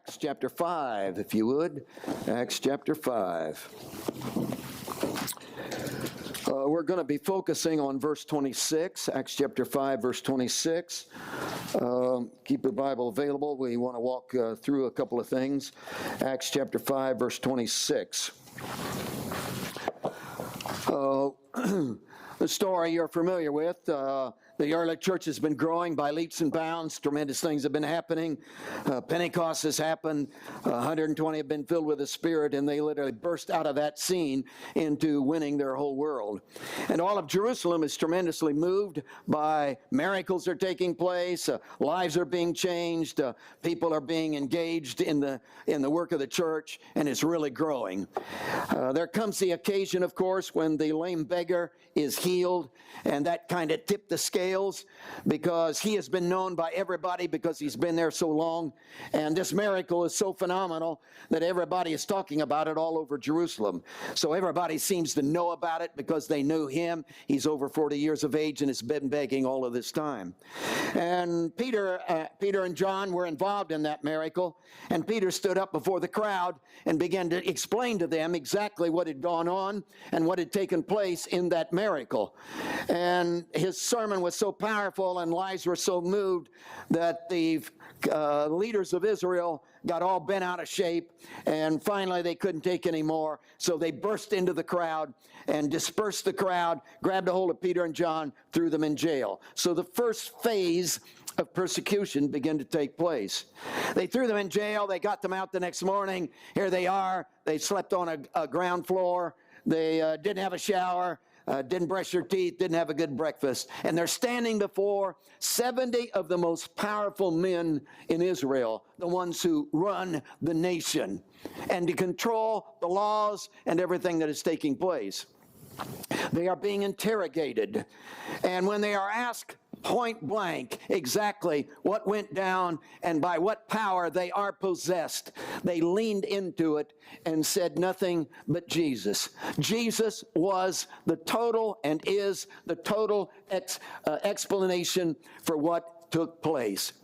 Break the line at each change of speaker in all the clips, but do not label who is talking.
Acts chapter 5, if you would. Acts chapter 5. We're going to be focusing on verse 26, Acts chapter 5, verse 26. Keep your Bible available. We want to walk through a couple of things. Acts chapter 5, verse 26. The story you're familiar with. The early church has been growing by leaps and bounds. Tremendous things have been happening. Pentecost has happened. 120 have been filled with the Spirit, and they literally burst out of that scene into winning their whole world. And all of Jerusalem is tremendously moved by miracles are taking place. Lives are being changed. People are being engaged in the work of the church, and it's really growing. There comes the occasion, of course, when the lame beggar is healed, and that kind of tipped the scales because he has been known by everybody because he's been there so long. And this miracle is so phenomenal that everybody is talking about it all over Jerusalem. So everybody seems to know about it because they knew him. He's over 40 years of age and has been begging all of this time. And Peter and John were involved in that miracle. And Peter stood up before the crowd and began to explain to them exactly what had gone on and what had taken place in that miracle. And his sermon was so powerful and lives were so moved that the leaders of Israel got all bent out of shape, and finally they couldn't take any more, so they burst into the crowd and dispersed the crowd, grabbed a hold of Peter and John, threw them in jail. So the first phase of persecution began to take place. They threw them in jail. They got them out the next morning. Here they are. They slept on a ground floor. They didn't have a shower. Didn't brush their teeth, didn't have a good breakfast. And they're standing before 70 of the most powerful men in Israel, the ones who run the nation, and to control the laws and everything that is taking place. They are being interrogated. And when they are asked point blank exactly what went down and by what power they are possessed, they leaned into it and said nothing but Jesus. Jesus was the total and is the total explanation for what took place.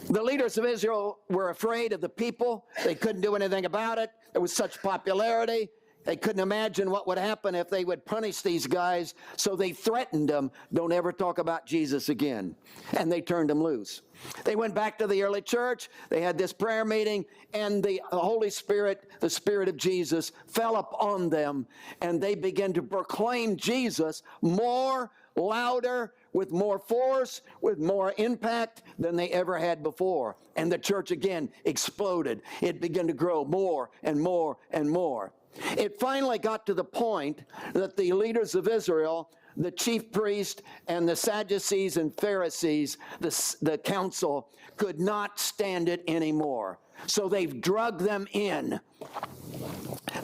The leaders of Israel were afraid of the people. They couldn't do anything about it. There was such popularity. They couldn't imagine what would happen if they would punish these guys, so they threatened them, don't ever talk about Jesus again. And they turned them loose. They went back to the early church, they had this prayer meeting, and the Holy Spirit, the Spirit of Jesus, fell upon them, and they began to proclaim Jesus more, louder, with more force, with more impact than they ever had before. And the church again exploded. It began to grow more and more and more. It finally got to the point that the leaders of Israel, the chief priest and the Sadducees and Pharisees, the council, could not stand it anymore. So they've drugged them in.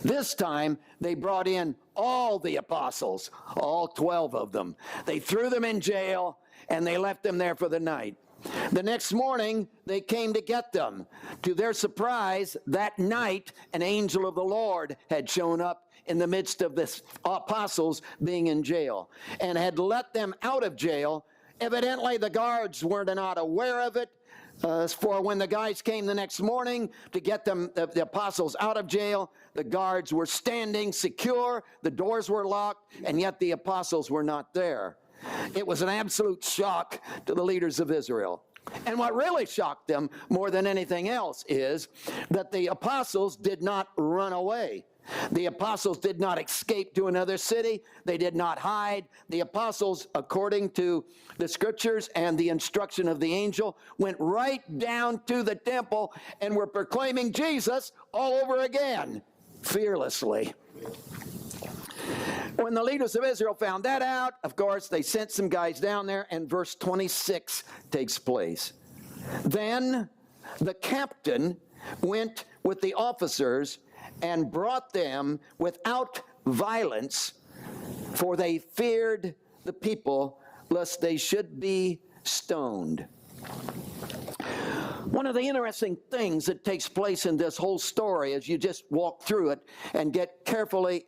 This time, they brought in all the apostles, all 12 of them. They threw them in jail, and they left them there for the night. The next morning, they came to get them. To their surprise, that night, an angel of the Lord had shown up in the midst of the apostles being in jail and had let them out of jail. Evidently, the guards were not aware of it. For when the guys came the next morning to get them, the apostles out of jail, the guards were standing secure, the doors were locked, and yet the apostles were not there. It was an absolute shock to the leaders of Israel. And what really shocked them more than anything else is that the apostles did not run away. The apostles did not escape to another city. They did not hide. The apostles, according to the scriptures and the instruction of the angel, went right down to the temple and were proclaiming Jesus all over again, fearlessly. When the leaders of Israel found that out, of course, they sent some guys down there, and verse 26 takes place. Then the captain went with the officers and brought them without violence, for they feared the people, lest they should be stoned. One of the interesting things that takes place in this whole story as you just walk through it and get carefully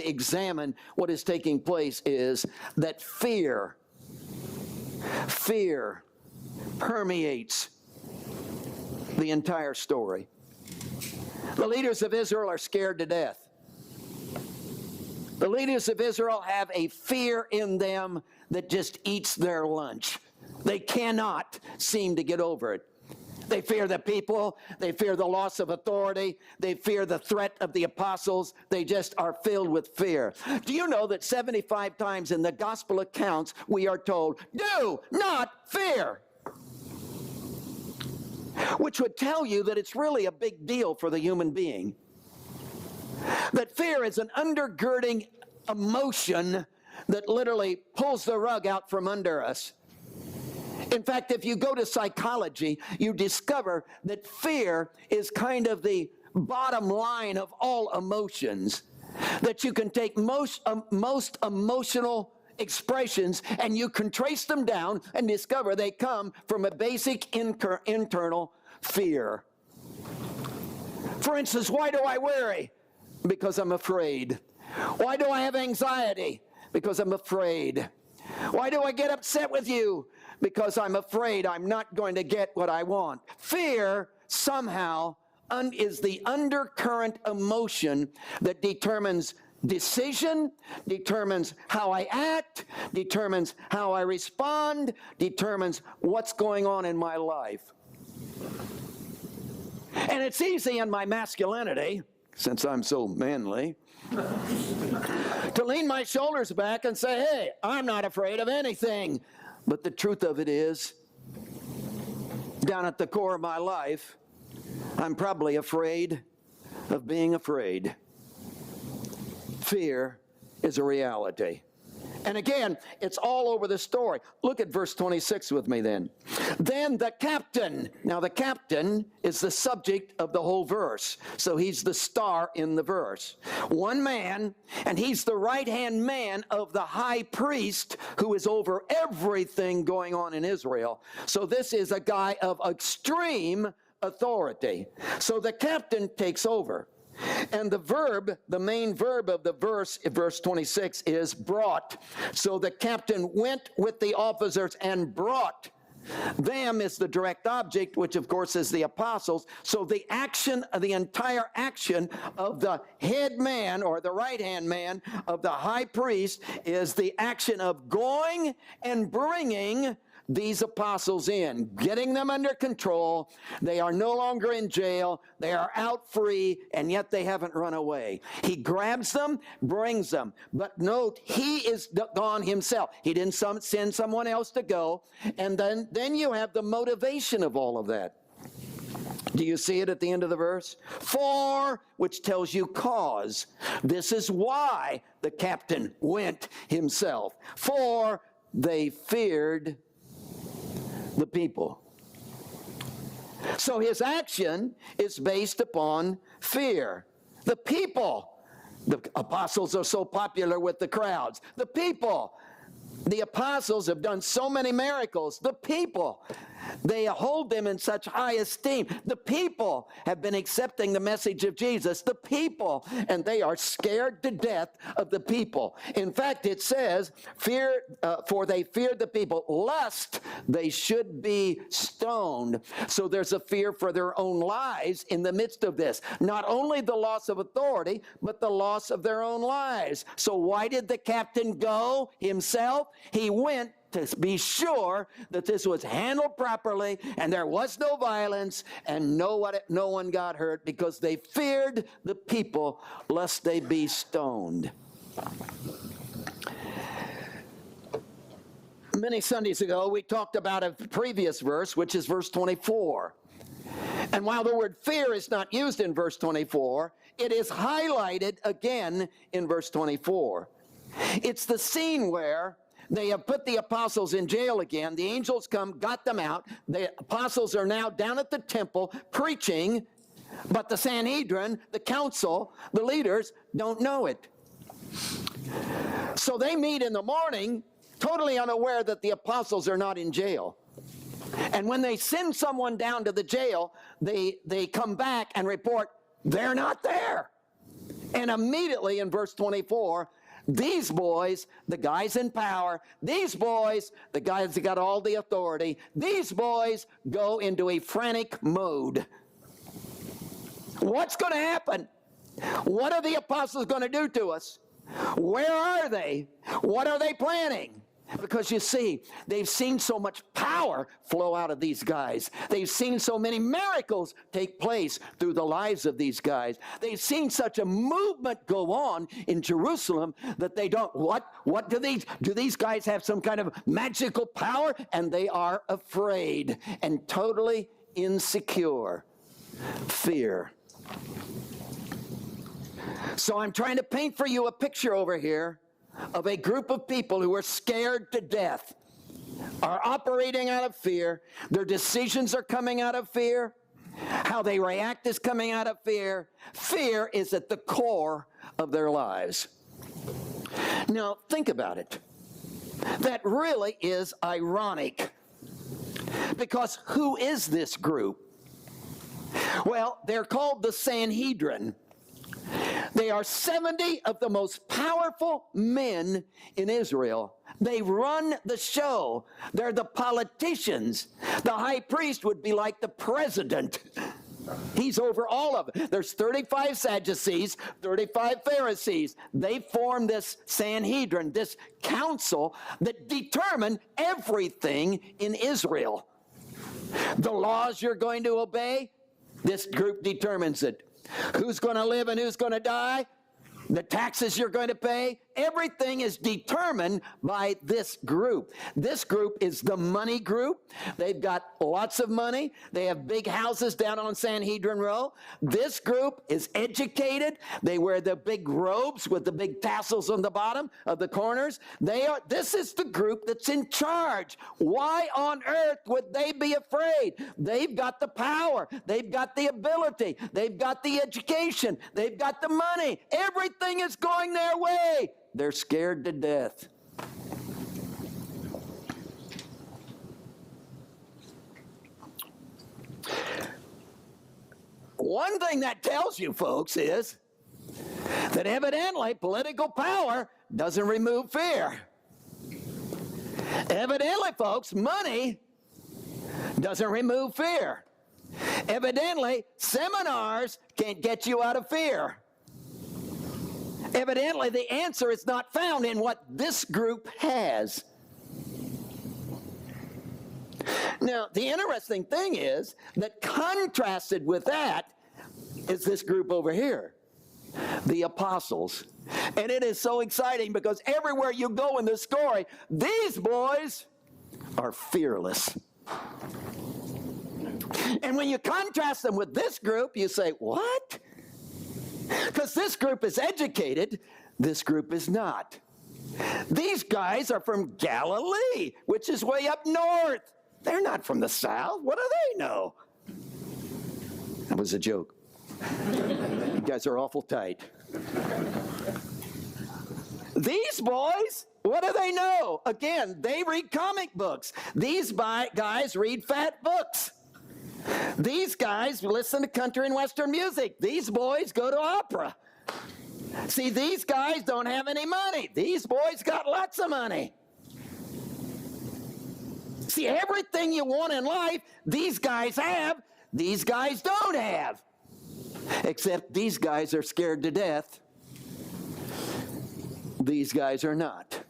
examine what is taking place is that fear permeates the entire story. The leaders of Israel are scared to death. The leaders of Israel have a fear in them that just eats their lunch. They cannot seem to get over it. They fear the people. They fear the loss of authority. They fear the threat of the apostles. They just are filled with fear. Do you know that 75 times in the gospel accounts we are told, do not fear? Which would tell you that it's really a big deal for the human being. That fear is an undergirding emotion that literally pulls the rug out from under us. In fact, if you go to psychology, you discover that fear is kind of the bottom line of all emotions. That you can take most emotional expressions and you can trace them down and discover they come from a basic internal fear. For instance, why do I worry? Because I'm afraid. Why do I have anxiety? Because I'm afraid. Why do I get upset with you? Because I'm afraid I'm not going to get what I want. Fear somehow is the undercurrent emotion that determines decision, determines how I act, determines how I respond, determines what's going on in my life. And it's easy in my masculinity, since I'm so manly, to lean my shoulders back and say, hey, I'm not afraid of anything. But the truth of it is, down at the core of my life, I'm probably afraid of being afraid. Fear is a reality. And again, it's all over the story. Look at verse 26 with me then. Then the captain. Now the captain is the subject of the whole verse. So he's the star in the verse. One man, and he's the right-hand man of the high priest who is over everything going on in Israel. So this is a guy of extreme authority. So the captain takes over. And the verb, the main verb of the verse, verse 26, is brought. So the captain went with the officers and brought. Them is the direct object, which of course is the apostles. So the action, the entire action of the head man or the right-hand man of the high priest is the action of going and bringing these apostles in, getting them under control. They are no longer in jail. They are out free, and yet they haven't run away. He grabs them, brings them. But note, he is gone himself. He didn't send someone else to go. And then you have the motivation of all of that. Do you see it at the end of the verse? For, which tells you cause. This is why the captain went himself. For they feared the people. So his action is based upon fear. The people, the apostles are so popular with the crowds. The people, the apostles have done so many miracles. The people, they hold them in such high esteem. The people have been accepting the message of Jesus. The people, and they are scared to death of the people. In fact, it says, for they feared the people, lest they should be stoned. So there's a fear for their own lives in the midst of this. Not only the loss of authority, but the loss of their own lives. So why did the captain go himself? He went to be sure that this was handled properly and there was no violence and no one got hurt, because they feared the people lest they be stoned. Many Sundays ago, we talked about a previous verse, which is verse 24. And while the word fear is not used in verse 24, it is highlighted again in verse 24. It's the scene where they have put the apostles in jail again. The angels come, got them out. The apostles are now down at the temple preaching, but the Sanhedrin, the council, the leaders don't know it. So they meet in the morning, totally unaware that the apostles are not in jail. And when they send someone down to the jail, they come back and report, they're not there. And immediately in verse 24, These boys, the guys in power, these boys, the guys that got all the authority, these boys go into a frantic mode. What's going to happen? What are the apostles going to do to us? Where are they? What are they planning? Because you see, they've seen so much power flow out of these guys. They've seen so many miracles take place through the lives of these guys. They've seen such a movement go on in Jerusalem that they don't, what do these guys have some kind of magical power? And they are afraid and totally insecure. Fear. So I'm trying to paint for you a picture over here of a group of people who are scared to death, are operating out of fear. Their decisions are coming out of fear. How they react is coming out of fear. Fear is at the core of their lives. Now, think about it. That really is ironic. Because who is this group? Well, they're called the Sanhedrin. They are 70 of the most powerful men in Israel. They run the show. They're the politicians. The high priest would be like the president. He's over all of it. There's 35 Sadducees, 35 Pharisees. They form this Sanhedrin, this council that determine everything in Israel. The laws you're going to obey, this group determines it. Who's going to live and who's going to die? The taxes you're going to pay, everything is determined by this group. This group is the money group. They've got lots of money. They have big houses down on Sanhedrin Row. This group is educated. They wear the big robes with the big tassels on the bottom of the corners. This is the group that's in charge. Why on earth would they be afraid? They've got the power. They've got the ability. They've got the education. They've got the money. Everything is going their way. They're scared to death. One thing that tells you, folks, is that evidently political power doesn't remove fear. Evidently, folks, money doesn't remove fear. Evidently, seminars can't get you out of fear. Evidently, the answer is not found in what this group has. Now, the interesting thing is that contrasted with that is this group over here, the apostles. And it is so exciting because everywhere you go in the story, these boys are fearless. And when you contrast them with this group, you say, what? Because this group is educated, this group is not. These guys are from Galilee, which is way up north. They're not from the south. What do they know? That was a joke. You guys are awful tight. These boys, what do they know? Again, they read comic books. These guys read fat books. These guys listen to country and western music. These boys go to opera. See, these guys don't have any money. These boys got lots of money. See, everything you want in life, these guys have, these guys don't have. Except these guys are scared to death. These guys are not.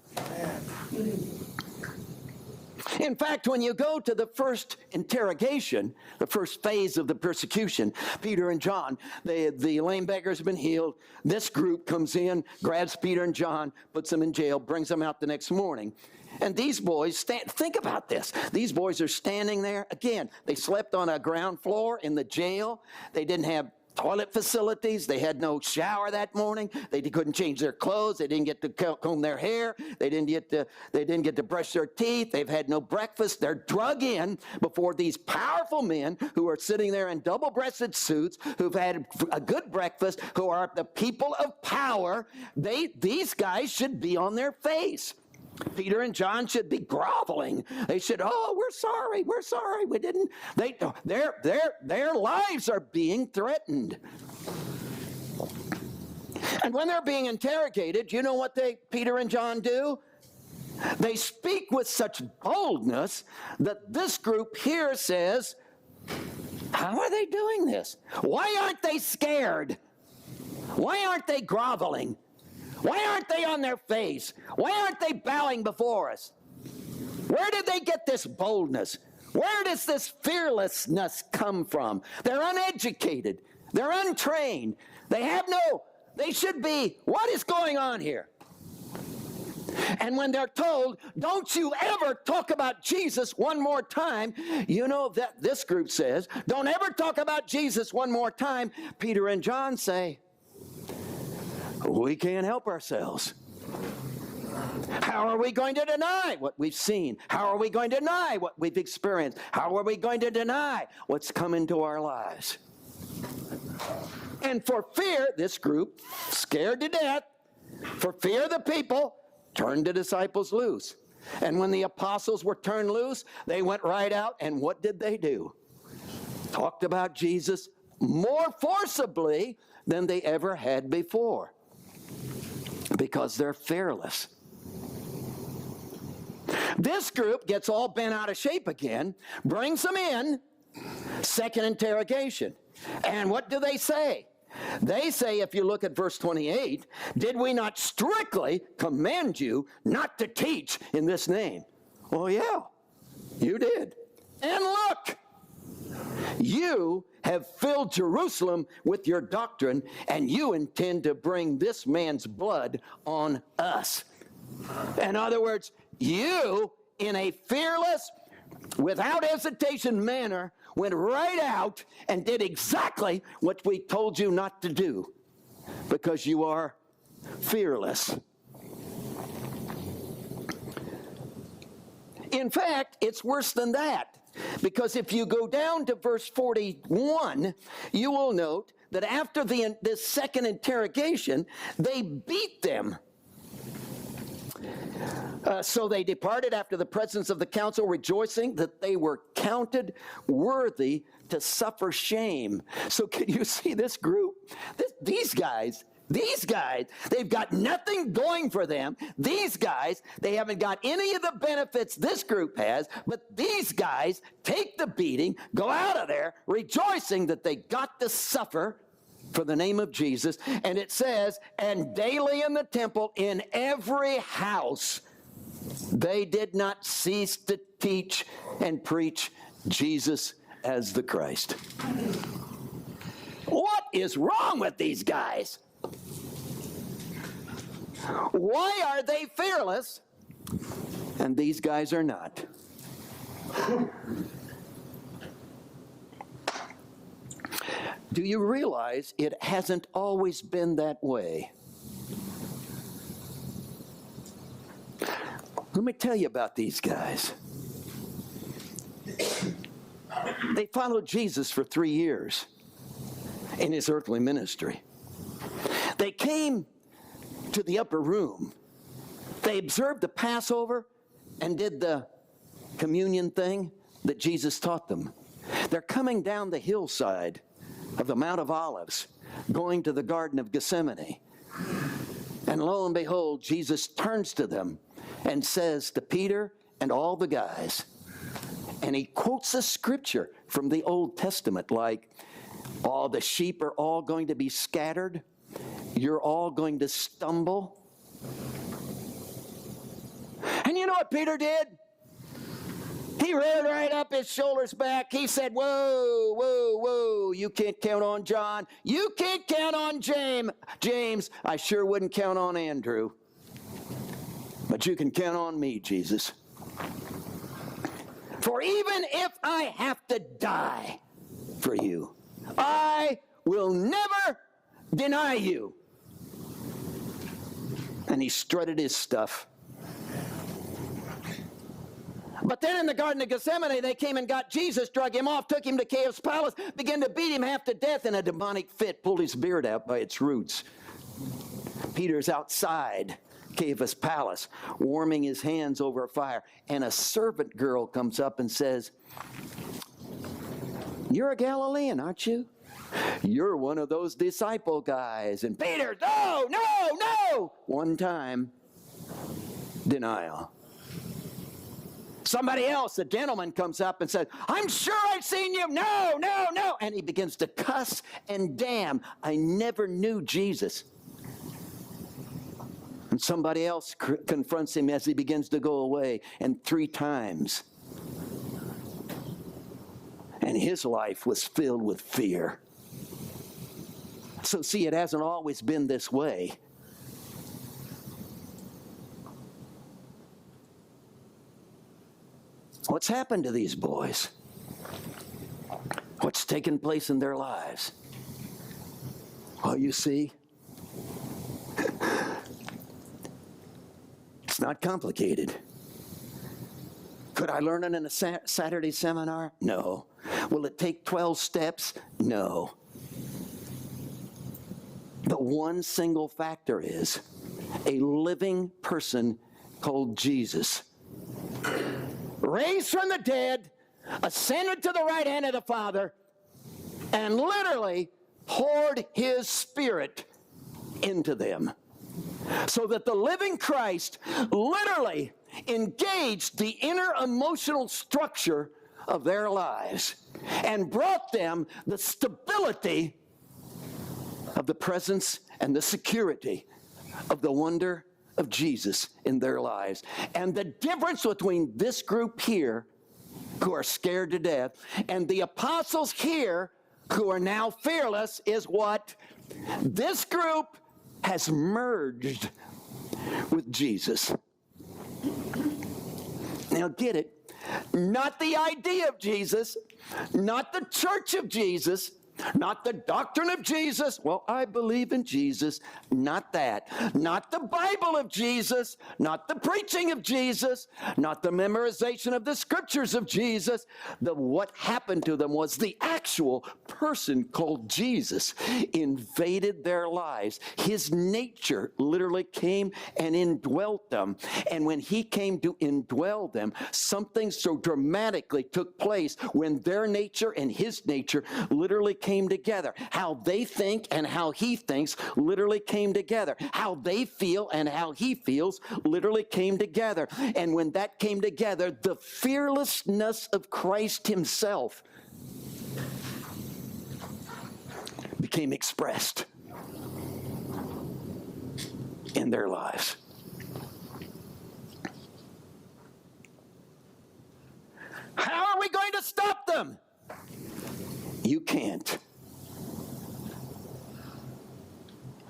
In fact, when you go to the first interrogation, the first phase of the persecution, Peter and John, the lame beggars have been healed. This group comes in, grabs Peter and John, puts them in jail, brings them out the next morning. And these boys, think about this. These boys are standing there. Again, they slept on a ground floor in the jail. They didn't have toilet facilities. They had no shower that morning. They couldn't change their clothes. They didn't get to comb their hair. They didn't get to brush their teeth. They've had no breakfast. They're drug in before these powerful men who are sitting there in double-breasted suits, who've had a good breakfast, who are the people of power. These guys should be on their face. Peter and John should be groveling. They should, we're sorry, we didn't. Their lives are being threatened. And when they're being interrogated, you know what Peter and John do? They speak with such boldness that this group here says, how are they doing this? Why aren't they scared? Why aren't they groveling? Why aren't they on their face? Why aren't they bowing before us? Where did they get this boldness? Where does this fearlessness come from? They're uneducated. They're untrained. They should be, what is going on here? And when they're told, don't you ever talk about Jesus one more time, you know that this group says, don't ever talk about Jesus one more time. Peter and John say, we can't help ourselves. How are we going to deny what we've seen? How are we going to deny what we've experienced? How are we going to deny what's come into our lives? And for fear, this group, scared to death, for fear of the people, turned the disciples loose. And when the apostles were turned loose, they went right out, and what did they do? Talked about Jesus more forcibly than they ever had before, because they're fearless. This group gets all bent out of shape again, brings them in, second interrogation. And what do they say? They say, if you look at verse 28, did we not strictly command you not to teach in this name? Well, yeah, you did. And look, you have filled Jerusalem with your doctrine, and you intend to bring this man's blood on us. In other words, you, in a fearless, without hesitation manner, went right out and did exactly what we told you not to do, because you are fearless. In fact, it's worse than that, because if you go down to verse 41, you will note that after this second interrogation, they beat them. So they departed after the presence of the council, rejoicing that they were counted worthy to suffer shame. So can you see this group? These guys, they've got nothing going for them. These guys, they haven't got any of the benefits this group has, but these guys take the beating, go out of there, rejoicing that they got to suffer for the name of Jesus. And it says, and daily in the temple, in every house, they did not cease to teach and preach Jesus as the Christ. What is wrong with these guys? Why are they fearless and these guys are not? Do you realize it hasn't always been that way? Let me tell you about these guys. They followed Jesus for 3 years in his earthly ministry. They came to the upper room. They observed the Passover and did the communion thing that Jesus taught them. They're coming down the hillside of the Mount of Olives, going to the Garden of Gethsemane. And lo and behold, Jesus turns to them and says to Peter and all the guys, and he quotes a scripture from the Old Testament, like, oh, the sheep are all going to be scattered. You're all going to stumble. And you know what Peter did? He reared right up his shoulders back. He said, whoa, whoa, whoa, you can't count on John. You can't count on James. I sure wouldn't count on Andrew. But you can count on me, Jesus. For even if I have to die for you, I will never deny you. And he strutted his stuff. But then in the Garden of Gethsemane, they came and got Jesus, drug him off, took him to Caiaphas' palace, began to beat him half to death in a demonic fit, pulled his beard out by its roots. Peter's outside Caiaphas' palace, warming his hands over a fire, and a servant girl comes up and says, you're a Galilean, aren't you? You're one of those disciple guys. And Peter, no, no, no. One time, denial. Somebody else, a gentleman, comes up and says, I'm sure I've seen you. No, no, no. And he begins to cuss and damn. I never knew Jesus. And somebody else confronts him as he begins to go away. And 3 times. And his life was filled with fear. So see, it hasn't always been this way. What's happened to these boys? What's taken place in their lives? Well, you see, it's not complicated. Could I learn it in a Saturday seminar? No. Will it take 12 steps? No. The one single factor is a living person called Jesus, raised from the dead, ascended to the right hand of the Father, and literally poured his Spirit into them. So that the living Christ literally engaged the inner emotional structure of their lives and brought them the stability of the presence and the security of the wonder of Jesus in their lives. And the difference between this group here, who are scared to death, and the apostles here, who are now fearless, is what? This group has merged with Jesus. Now get it. Not the idea of Jesus, not the church of Jesus, not the doctrine of Jesus. Well, I believe in Jesus. Not that. Not the Bible of Jesus. Not the preaching of Jesus. Not the memorization of the scriptures of Jesus. What happened to them was the actual person called Jesus invaded their lives. His nature literally came and indwelt them. And when he came to indwell them, something so dramatically took place when their nature and his nature literally came together. How they think and how he thinks literally came together. How they feel and how he feels literally came together. And when that came together, the fearlessness of Christ himself became expressed in their lives. How are we going to stop them? You can't.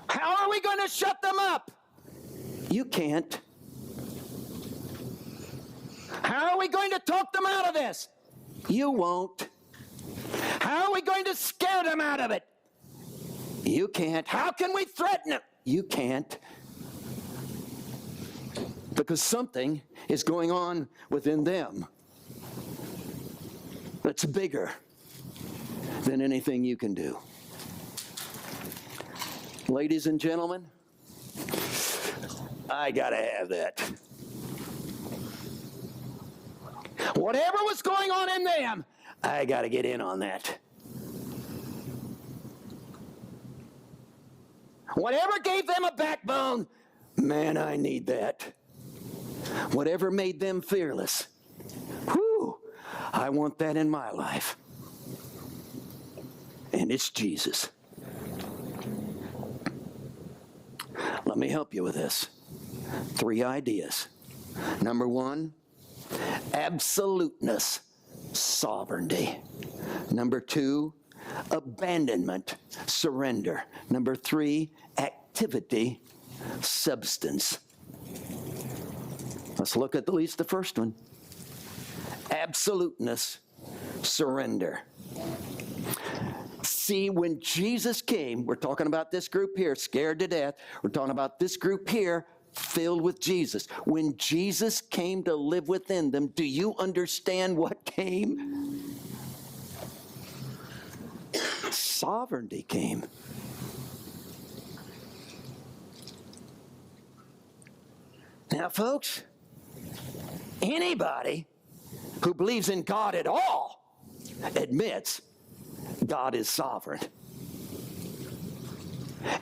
How are we going to shut them up? You can't. How are we going to talk them out of this? You won't. How are we going to scare them out of it? You can't. How can we threaten them? You can't. Because something is going on within them that's bigger than anything you can do. Ladies and gentlemen, I gotta have that. Whatever was going on in them, I gotta get in on that. Whatever gave them a backbone, man, I need that. Whatever made them fearless, whew, I want that in my life. And it's Jesus. Let me help you with this. 3 ideas. Number 1, absoluteness, sovereignty. Number 2, abandonment, surrender. Number 3, activity, substance. Let's look at least the first one. Absoluteness, surrender. See, when Jesus came, we're talking about this group here, scared to death. We're talking about this group here, filled with Jesus. When Jesus came to live within them, do you understand what came? Sovereignty came. Now, folks, anybody who believes in God at all admits God is sovereign.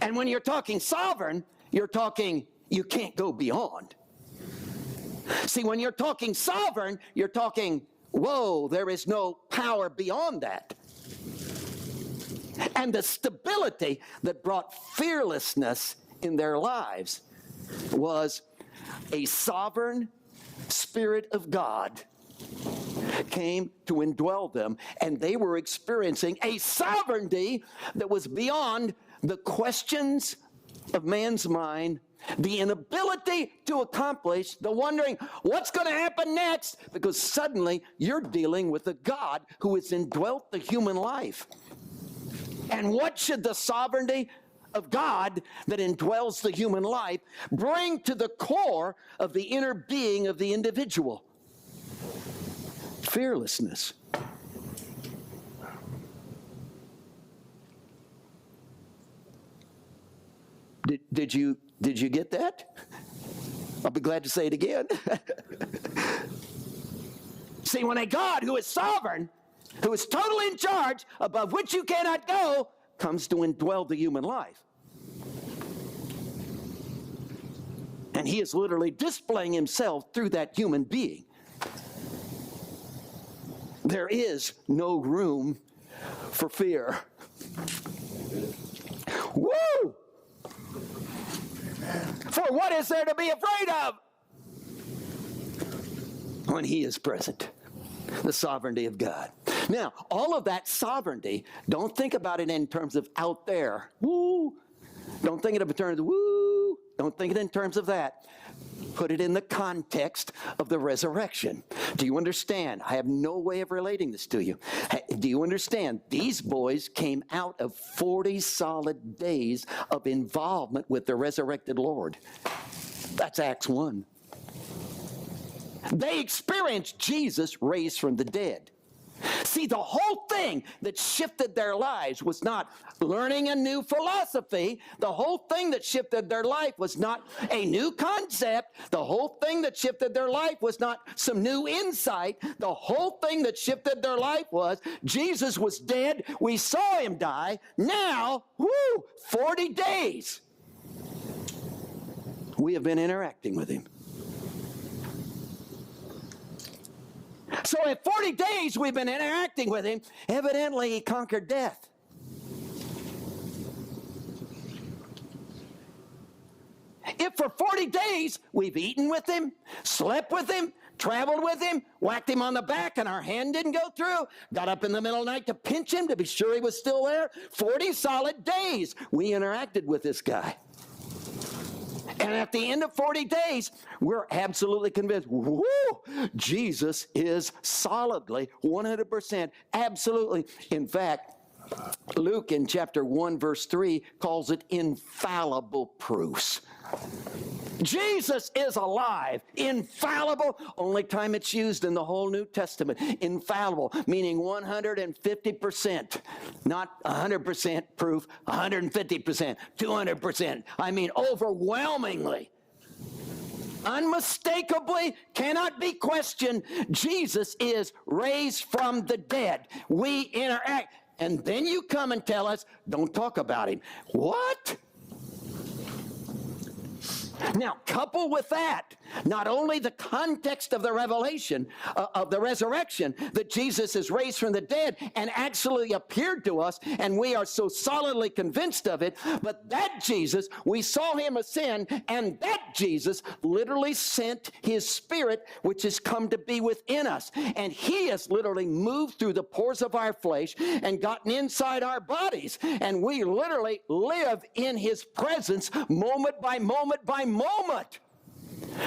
And when you're talking sovereign, you're talking you can't go beyond. See, when you're talking sovereign, you're talking, whoa, there is no power beyond that. And the stability that brought fearlessness in their lives was a sovereign Spirit of God came to indwell them, and they were experiencing a sovereignty that was beyond the questions of man's mind, the inability to accomplish, the wondering, what's going to happen next? Because suddenly you're dealing with a God who has indwelt the human life. And what should the sovereignty of God that indwells the human life bring to the core of the inner being of the individual? Fearlessness. Did you get that? I'll be glad to say it again. See, when a God who is sovereign, who is totally in charge, above which you cannot go, comes to indwell the human life. And he is literally displaying himself through that human being. There is no room for fear. Woo! For what is there to be afraid of when he is present? The sovereignty of God. Now, all of that sovereignty, don't think about it in terms of out there. Woo! Don't think of it in terms of woo! Don't think it in terms of that. Put it in the context of the resurrection. Do you understand? I have no way of relating this to you. Do you understand? These boys came out of 40 solid days of involvement with the resurrected Lord. That's Acts 1. They experienced Jesus raised from the dead. See, the whole thing that shifted their lives was not learning a new philosophy. The whole thing that shifted their life was not a new concept. The whole thing that shifted their life was not some new insight. The whole thing that shifted their life was Jesus was dead. We saw him die. Now, 40 days. We have been interacting with him. So in 40 days we've been interacting with him. Evidently he conquered death. If for 40 days we've eaten with him, slept with him, traveled with him, whacked him on the back and our hand didn't go through, got up in the middle of the night to pinch him to be sure he was still there, 40 solid days we interacted with this guy. And at the end of 40 days, we're absolutely convinced, Jesus is solidly, 100%, absolutely. In fact, Luke in chapter 1, verse 3 calls it infallible proofs. Jesus is alive, infallible, only time it's used in the whole New Testament. Infallible, meaning 150%, not 100% proof, 150%, 200%. I mean overwhelmingly, unmistakably, cannot be questioned. Jesus is raised from the dead. We interact. And then you come and tell us, don't talk about him. What? Now, couple with that, not only the context of the revelation, of the resurrection, that Jesus is raised from the dead and actually appeared to us, and we are so solidly convinced of it, but that Jesus, we saw him ascend, and that Jesus literally sent his Spirit, which has come to be within us. And he has literally moved through the pores of our flesh and gotten inside our bodies. And we literally live in his presence moment by moment by moment.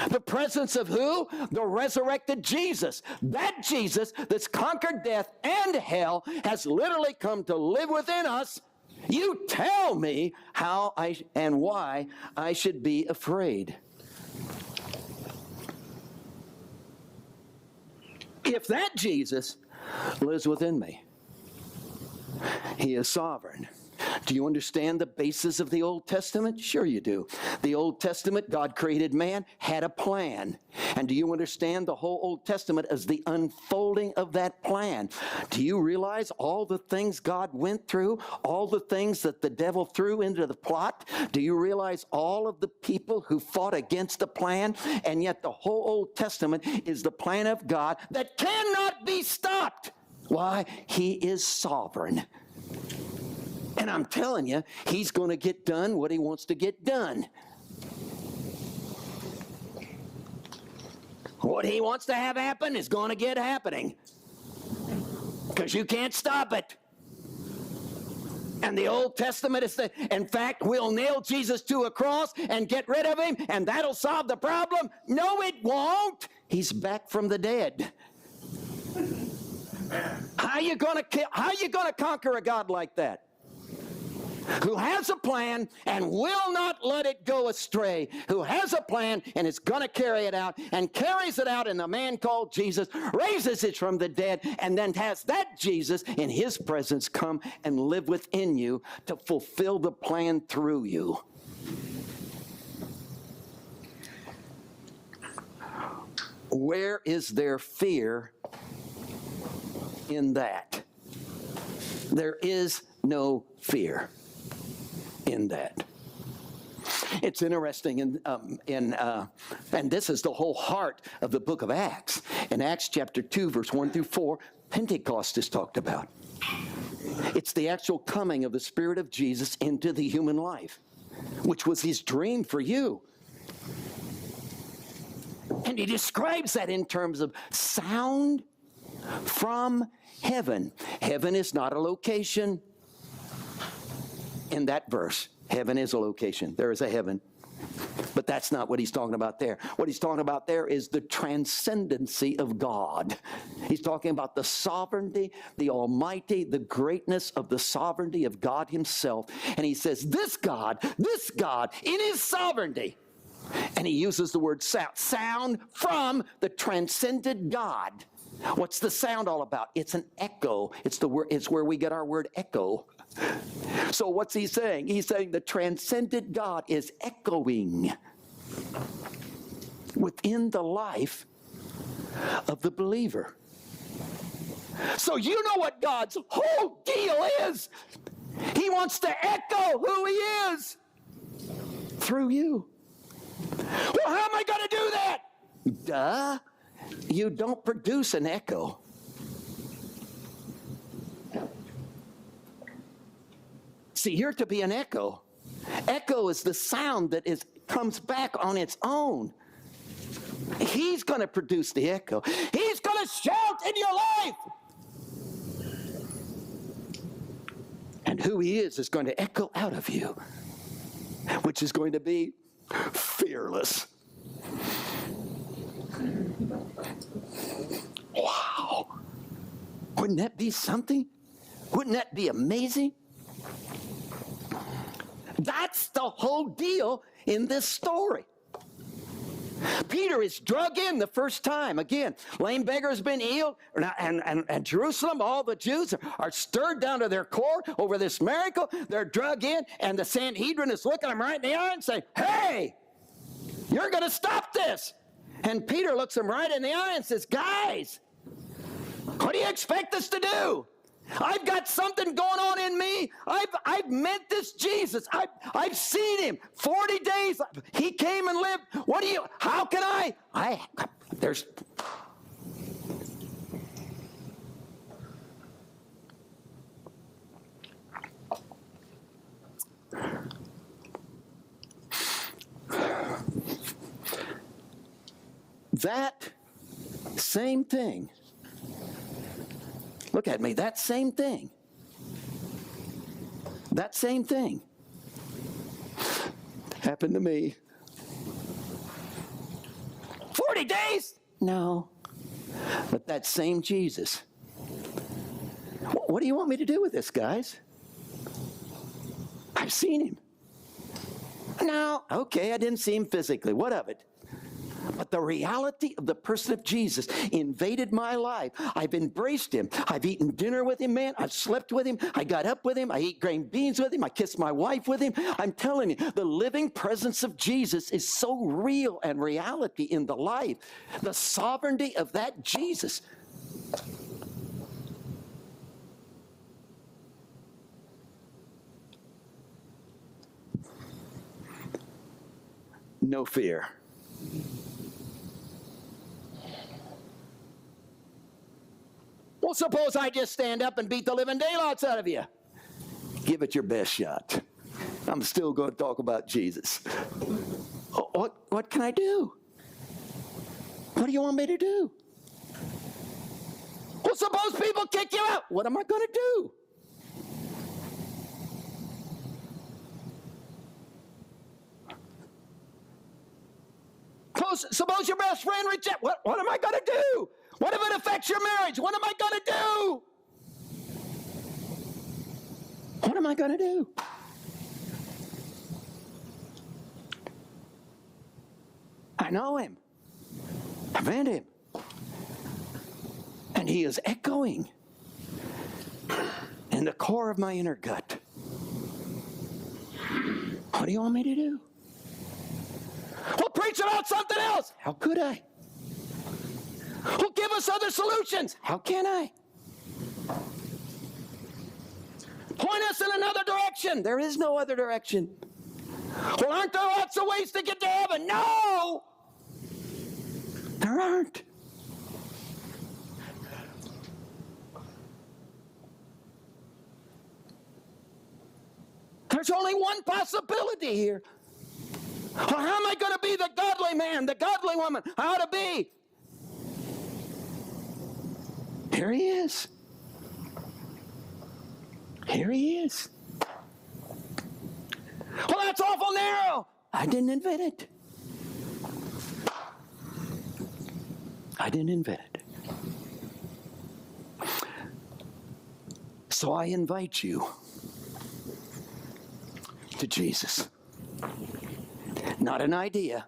The presence of who? The resurrected Jesus. That Jesus that's conquered death and hell has literally come to live within us. You tell me how and why I should be afraid. If that Jesus lives within me, he is sovereign. Do you understand the basis of the Old Testament? Sure you do. The Old Testament, God created man, had a plan. And do you understand the whole Old Testament as the unfolding of that plan? Do you realize all the things God went through, all the things that the devil threw into the plot? Do you realize all of the people who fought against the plan? And yet the whole Old Testament is the plan of God that cannot be stopped. Why? He is sovereign. And I'm telling you, he's going to get done what he wants to get done. What he wants to have happen is going to get happening. Because you can't stop it. And the Old Testament is in fact, we'll nail Jesus to a cross and get rid of him, and that'll solve the problem. No, it won't. He's back from the dead. How you going to conquer a God like that? Who has a plan and will not let it go astray, who has a plan and is going to carry it out and carries it out in the man called Jesus, raises it from the dead, and then has that Jesus in his presence come and live within you to fulfill the plan through you. Where is there fear in that? There is no fear in that. It's interesting, and this is the whole heart of the book of Acts. In Acts chapter 2, verse 1 through 4, Pentecost is talked about. It's the actual coming of the Spirit of Jesus into the human life, which was his dream for you. And he describes that in terms of sound from heaven. Heaven is not a location. In that verse, heaven is a location. There is a heaven. But that's not what he's talking about there. What he's talking about there is the transcendency of God. He's talking about the sovereignty, the almighty, the greatness of the sovereignty of God himself. And he says, this God, in his sovereignty, and he uses the word sound from the transcended God. What's the sound all about? It's an echo. It's where we get our word echo. So what's he saying? He's saying the transcendent God is echoing within the life of the believer. So you know what God's whole deal is. He wants to echo who he is through you. Well, how am I going to do that? Duh. You don't produce an echo. See, you're to be an echo. Echo is the sound that comes back on its own. He's going to produce the echo. He's going to shout in your life. And who he is going to echo out of you, which is going to be fearless. Wow. Wouldn't that be something? Wouldn't that be amazing? That's the whole deal in this story. Peter is drug in the first time. Again, lame beggar has been healed. And Jerusalem, all the Jews are stirred down to their core over this miracle. They're drug in, and the Sanhedrin is looking them right in the eye and saying, hey, you're going to stop this. And Peter looks them right in the eye and says, guys, what do you expect us to do? I've got something going on in me. I've met this Jesus. I've seen him 40 days. He came and lived. How can there's. That same thing. Look at me, that same thing. That same thing happened to me. 40 days? No. But that same Jesus. What do you want me to do with this, guys? I've seen him. No, okay, I didn't see him physically. What of it? But the reality of the person of Jesus invaded my life. I've embraced him. I've eaten dinner with him, man. I've slept with him. I got up with him. I ate green beans with him. I kissed my wife with him. I'm telling you, the living presence of Jesus is so real and reality in the life. The sovereignty of that Jesus. No fear. Well, suppose I just stand up and beat the living daylights out of you. Give it your best shot. I'm still going to talk about Jesus. What can I do? What do you want me to do? Well, suppose people kick you out. What am I going to do? Suppose your best friend rejects. What am I going to do? What if it affects your marriage? What am I going to do? What am I going to do? I know him. I've met him. And he is echoing in the core of my inner gut. What do you want me to do? Well, preach about something else. How could I? Well, give us other solutions. How can I? Point us in another direction. There is no other direction. Well, aren't there lots of ways to get to heaven? No! There aren't. There's only one possibility here. Well, how am I going to be the godly man, the godly woman I ought to be? Here he is. Here he is. Well, that's awful narrow. I didn't invent it. I didn't invent it. So I invite you to Jesus. Not an idea.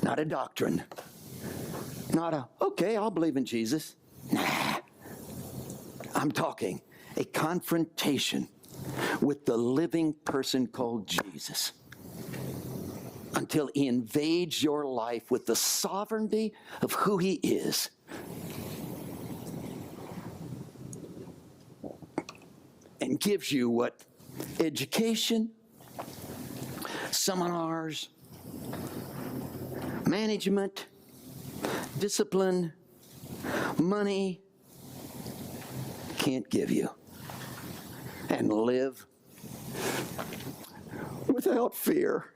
Not a doctrine. Not a, okay, I'll believe in Jesus. Nah. I'm talking a confrontation with the living person called Jesus until he invades your life with the sovereignty of who he is. And gives you what education, seminars, management, discipline, money can't give you. And live without fear.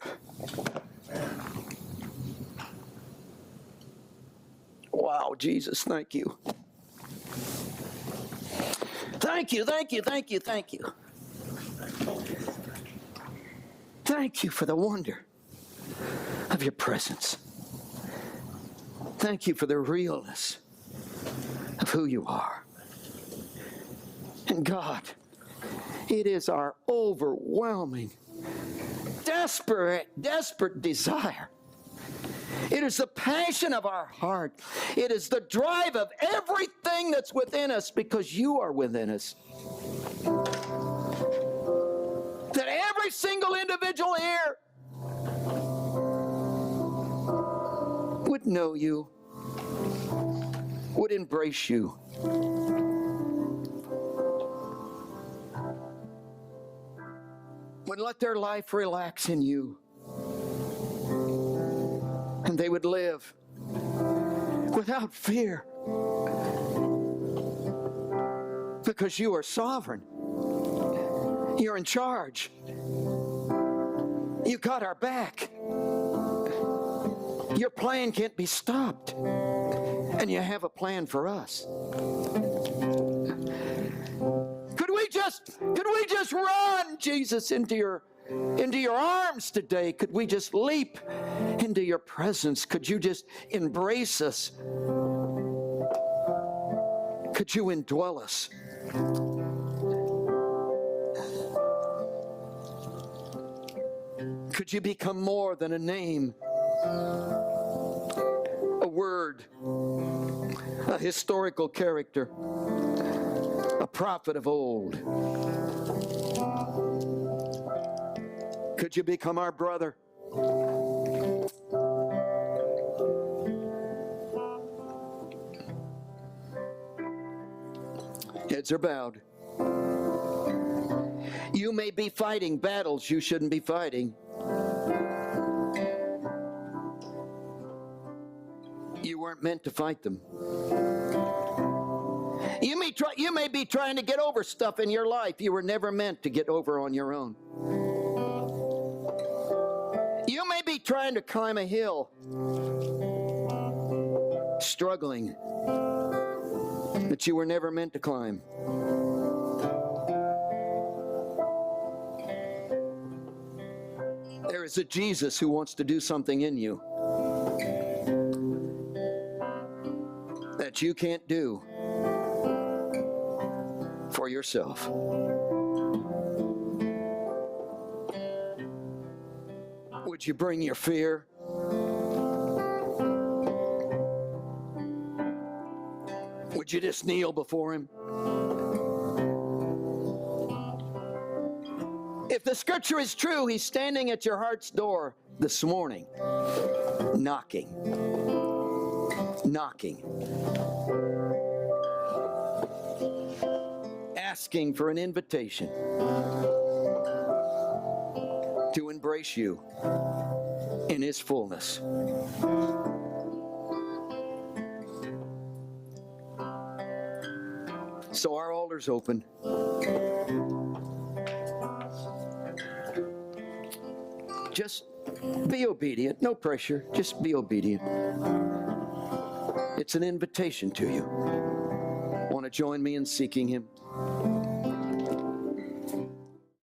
Wow, Jesus, thank you. Thank you, thank you, thank you, thank you. Thank you for the wonder of your presence. Thank you for the realness of who you are. And God, it is our overwhelming, desperate desire. It is the passion of our heart. It is the drive of everything that's within us because you are within us. That every single individual here would know you, would embrace you. Would let their life relax in you. And they would live without fear. Because you are sovereign. You're in charge. You got our back. Your plan can't be stopped. And you have a plan for us. Could we just run, Jesus, into your arms today? Could we just leap into your presence? Could you just embrace us? Could you indwell us? Could you become more than a name a word, a historical character, a prophet of old. Could you become our brother? Heads are bowed. You may be fighting battles you shouldn't be fighting. You weren't meant to fight them. You may be trying to get over stuff in your life you were never meant to get over on your own. You may be trying to climb a hill, struggling, that you were never meant to climb. There is a Jesus who wants to do something in you that you can't do for yourself. Would you bring your fear? Would you just kneel before him? If the scripture is true, he's standing at your heart's door this morning, knocking, asking for an invitation to embrace you in his fullness. So our altar's open. Just be obedient. No pressure. Just be obedient. It's an invitation to you. Want to join me in seeking him?